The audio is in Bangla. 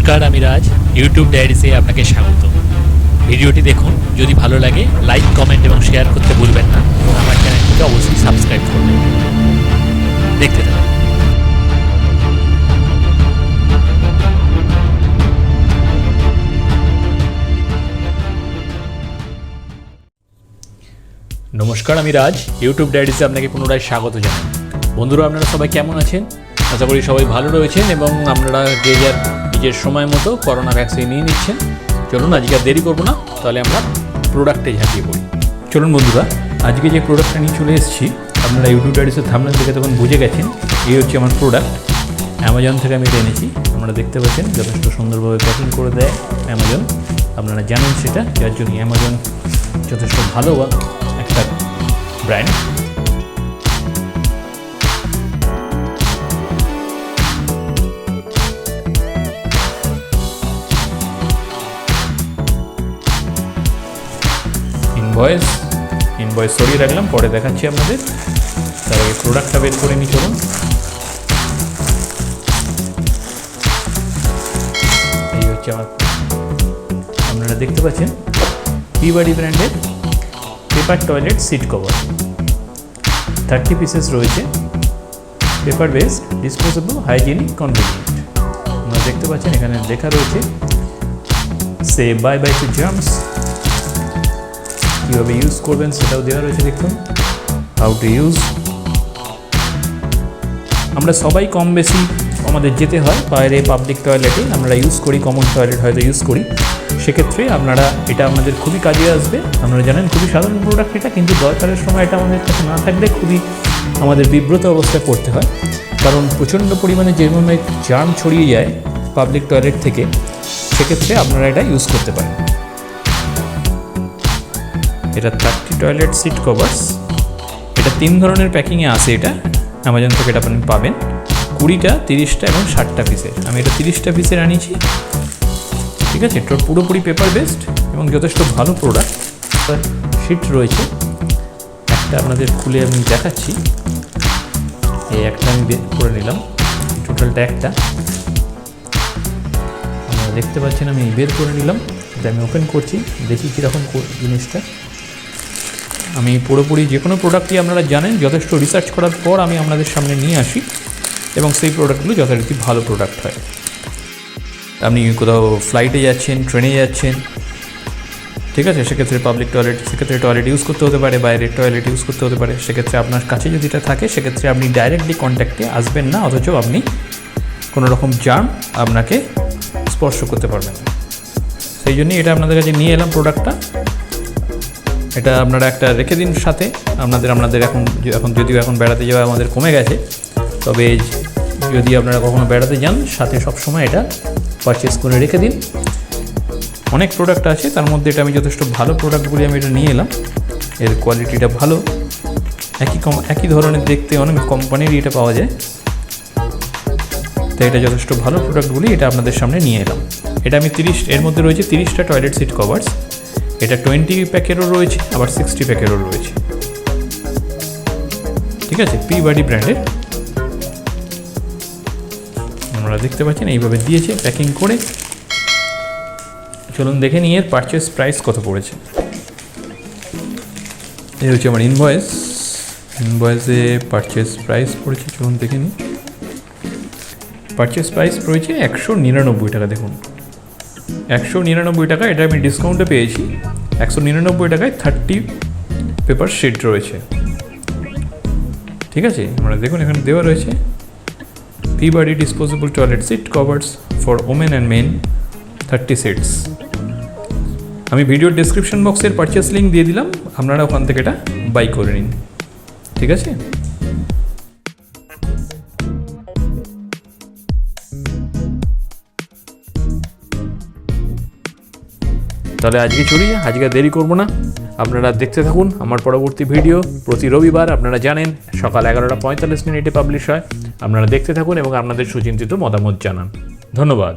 নমস্কার, আমি রাজ। ইউটিউব ডায়েরিসে আপনাকে স্বাগত। ভিডিওটি দেখুন, যদি ভালো লাগে লাইক, কমেন্ট এবং শেয়ার করতে ভুলবেন না। আমার চ্যানেলটিকে অবশ্যই সাবস্ক্রাইব করবেন। দেখতে থাকুন। নমস্কার, আমি রাজ। ইউটিউব ডায়েরিসে আপনাকে পুনরায় স্বাগত জানাই। বন্ধুরা, আপনারা সবাই কেমন আছেন? আশা করি সবাই ভালো রয়েছেন এবং আপনারা যে যার নিজের সময় মতো করোনা ভ্যাকসিন নিয়ে নিচ্ছেন। চলুন, আজকে আর দেরি করবো না, তাহলে আমরা প্রোডাক্টে ঝাঁপিয়ে পড়ি। চলুন বন্ধুরা, আজকে যে প্রোডাক্টটা নিয়ে চলে এসেছি, আপনারা ইউটিউব ডায়েরিসের থাম্বনেল দেখে তখন বুঝে গেছেন এই হচ্ছে আমার প্রোডাক্ট। অ্যামাজন থেকে আমি এটা এনেছি। আপনারা দেখতে পাচ্ছেন যথেষ্ট সুন্দরভাবে প্যাকিং করে দেয় অ্যামাজন। আপনারা জানেন সেটা, যার জন্য অ্যামাজন যথেষ্ট ভালো একটা ব্র্যান্ড। ইনভয়েস সরিয়ে রাখলাম, পরে দেখাচ্ছি আপনাদের। তার আগে প্রোডাক্টটা বের করে নিই। চলুন, এই হচ্ছে আমার, আপনারা দেখতে পাচ্ছেন পিবাডি ব্র্যান্ডের paper toilet seat cover. 30 pieces রয়েছে, paper based, disposable, hygienic, convenient. আপনারা দেখতে পাচ্ছেন এখানে লেখা রয়েছে say bye bye to germs. কীভাবে ইউজ করবেন সেটাও দেওয়া রয়েছে, দেখুন হাউ টু ইউজ। আমরা সবাই কম বেশি আমাদের যেতে হয় বাইরে পাবলিক টয়লেটে, আমরা ইউজ করি, কমন টয়লেট হয়তো ইউজ করি। সেক্ষেত্রে আপনারা এটা আমাদের খুবই কাজে আসবে। আপনারা জানেন খুবই সাধারণ প্রোডাক্ট এটা, কিন্তু দরকারের সময় এটা আমাদের কাছে না থাকলে খুবই আমাদের বিব্রত অবস্থায় পড়তে হয়। কারণ প্রচণ্ড পরিমাণে যেভাবে জার্ম ছড়িয়ে যায় পাবলিক টয়লেট থেকে, সেক্ষেত্রে আপনারা এটা ইউজ করতে পারেন। এটা 30 টয়লেট সিট কভার্স। এটা 3 ধরনের প্যাকিংয়ে আসে। এটা অ্যামাজন থেকে এটা আপনি পাবেন 20টা, 30টা এবং 60টা পিসের। আমি এটা 30টা পিসের আনিয়েছি। ঠিক আছে, এটা পুরোপুরি পেপার বেসড এবং যথেষ্ট ভালো প্রোডাক্ট। শিট রয়েছে একটা, আপনাদের খুলে আমি দেখাচ্ছি। এই একটা আমি বের করে নিলাম, টোটালটা একটা। আপনারা দেখতে পাচ্ছেন আমি বের করে নিলাম। এটা আমি ওপেন করছি, দেখি কীরকম জিনিসটা। আমি পুরোপুরি যে কোনো প্রোডাক্টই আপনারা জানেন যথেষ্ট রিসার্চ করার পর আমি আপনাদের সামনে নিয়ে আসি এবং সেই প্রোডাক্টগুলো যথারীতি ভালো প্রোডাক্ট হয়। আপনি কোথাও ফ্লাইটে যাচ্ছেন, ট্রেনে যাচ্ছেন, ঠিক আছে, সেক্ষেত্রে পাবলিক টয়লেট, সেক্ষেত্রে টয়লেট ইউজ করতে হতে পারে, বাইরের টয়লেট ইউজ করতে হতে পারে। সেক্ষেত্রে আপনার কাছে যদি এটা থাকে, সেক্ষেত্রে আপনি ডাইরেক্টলি কন্ট্যাক্টে আসবেন না, অথচ আপনি কোনো রকম জার্ম আপনাকে স্পর্শ করতে পারবেন না। সেই জন্যই এটা আপনাদের কাছে নিয়ে এলাম প্রোডাক্টটা। এটা আপনারা একটা রেখে দিন সাথে। আপনাদের এখন যদিও এখন বেড়াতে যাওয়া আমাদের কমে গেছে, তবে যদি আপনারা কখনো বেড়াতে যান, সাথে সবসময় এটা পারচেস করে রেখে দিন। অনেক প্রোডাক্ট আছে, তার মধ্যে এটা আমি যথেষ্ট ভালো প্রোডাক্টগুলি আমি এটা নিয়ে এলাম। এর কোয়ালিটিটা ভালো, একই ধরনের দেখতে অনেক কোম্পানিরই এটা পাওয়া যায়। তাই এটা যথেষ্ট ভালো প্রোডাক্টগুলি এটা আপনাদের সামনে নিয়ে এলাম। এটা আমি এর মধ্যে রয়েছে 30টা টয়লেট সিট কভার্স। এটা 20 প্যাকেরও রয়েছে, আবার 60 প্যাকেরও রয়েছে। ঠিক আছে, পিবাডি ব্র্যান্ডের। আপনারা দেখতে পাচ্ছেন এইভাবে দিয়েছে প্যাকিং করে। চলুন দেখে নিই এর পারচেস প্রাইস কত পড়েছে। এই হচ্ছে আমার ইনভয়েসে পারচেস প্রাইস পড়েছে। চলুন দেখে নিই। পারচেস প্রাইস পড়েছে 199 টাকা। দেখুন 199 টাকা। এটা আমি ডিসকাউন্টে পেয়েছি। 199 টাকায় 30 পেপার শিট রয়েছে। ঠিক আছে, আমরা দেখুন এখানে দেওয়া রয়েছে Peabody disposable toilet seat covers for women and men 30 seats. আমি ভিডিওর ডেসক্রিপশন বক্সের পারচেস লিঙ্ক দিয়ে দিলাম, আপনারা ওখান থেকে এটা বাই করে নিন। ঠিক আছে, তাহলে আজকে চলি, আজকে দেরি করব না। আপনারা দেখতে থাকুন আমার পরবর্তী ভিডিও। প্রতি রবিবার আপনারা জানেন সকাল 11টা 45 মিনিটে পাবলিশ হয়। আপনারা দেখতে থাকুন এবং আপনাদের সুচিন্তিত মতামত জানান। ধন্যবাদ।